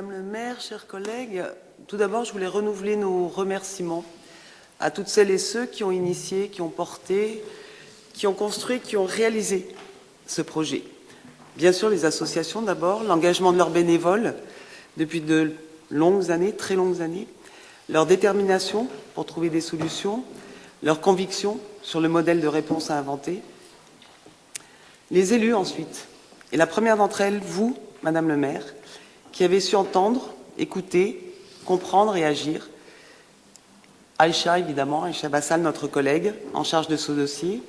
Madame le maire, chers collègues, tout d'abord, je voulais renouveler nos remerciements à toutes celles et ceux qui ont initié, qui ont porté, qui ont construit, qui ont réalisé ce projet. Bien sûr, les associations d'abord, l'engagement de leurs bénévoles depuis de longues années, très longues années, leur détermination pour trouver des solutions, leur conviction sur le modèle de réponse à inventer. Les élus ensuite, et la première d'entre elles, vous, Madame le maire, qui avez su entendre, écouter, comprendre et agir. Aïcha, évidemment, Aïcha Bassal, notre collègue, en charge de ce dossier,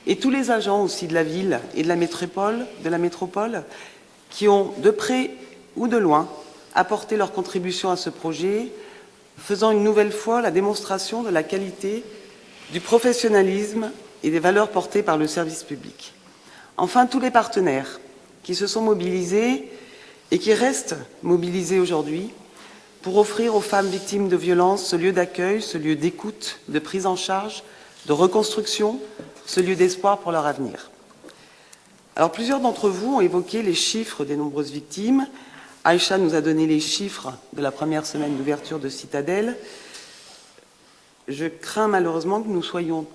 et tous les agents aussi de la ville et de la métropole, qui ont, de près ou de loin, apporté leur contribution à ce projet, faisant une nouvelle fois la démonstration de la qualité, du professionnalisme et des valeurs portées par le service public. Enfin, tous les partenaires qui se sont mobilisés et qui restent mobilisés aujourd'hui pour offrir aux femmes victimes de violences ce lieu d'accueil, ce lieu d'écoute, de prise en charge, de reconstruction, ce lieu d'espoir pour leur avenir. Alors, plusieurs d'entre vous ont évoqué les chiffres des nombreuses victimes. Aïcha nous a donné les chiffres de la première semaine d'ouverture de Citadelle. Je crains malheureusement que nous soyons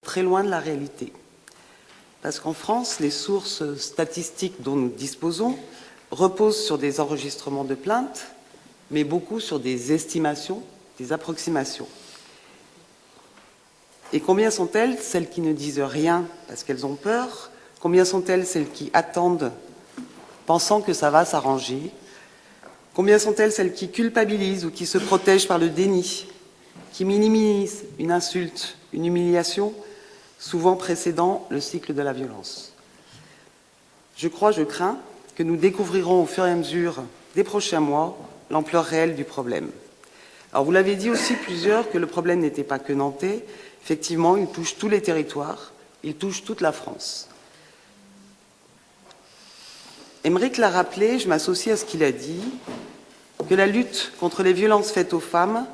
très loin de la réalité. Parce qu'en France, les sources statistiques dont nous disposons reposent sur des enregistrements de plaintes, mais beaucoup sur des estimations, des approximations. Et combien sont-elles, celles qui ne disent rien parce qu'elles ont peur? Combien sont-elles, celles qui attendent, pensant que ça va s'arranger? Combien sont-elles, celles qui culpabilisent ou qui se protègent par le déni, qui minimisent une insulte, une humiliation, souvent précédant le cycle de la violence? Je crains que nous découvrirons au fur et à mesure des prochains mois l'ampleur réelle du problème. Alors vous l'avez dit aussi plusieurs que le problème n'était pas que nantais. Effectivement, il touche tous les territoires, il touche toute la France. Aymeric l'a rappelé, je m'associe à ce qu'il a dit, que la lutte contre les violences faites aux femmes,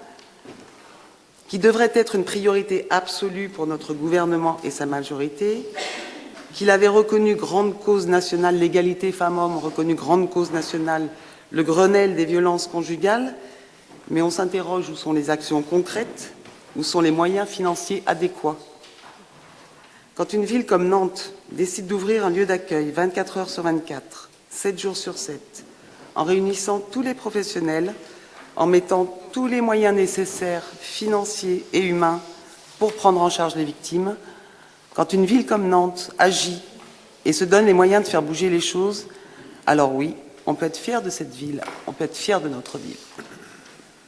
qui devrait être une priorité absolue pour notre gouvernement et sa majorité, qu'il avait reconnu grande cause nationale, l'égalité femmes-hommes reconnu grande cause nationale, le Grenelle des violences conjugales, mais on s'interroge où sont les actions concrètes, où sont les moyens financiers adéquats. Quand une ville comme Nantes décide d'ouvrir un lieu d'accueil 24 heures sur 24, 7 jours sur 7, en réunissant tous les professionnels, en mettant tous les moyens nécessaires, financiers et humains, pour prendre en charge les victimes, quand une ville comme Nantes agit et se donne les moyens de faire bouger les choses, alors oui, on peut être fier de cette ville, on peut être fier de notre ville.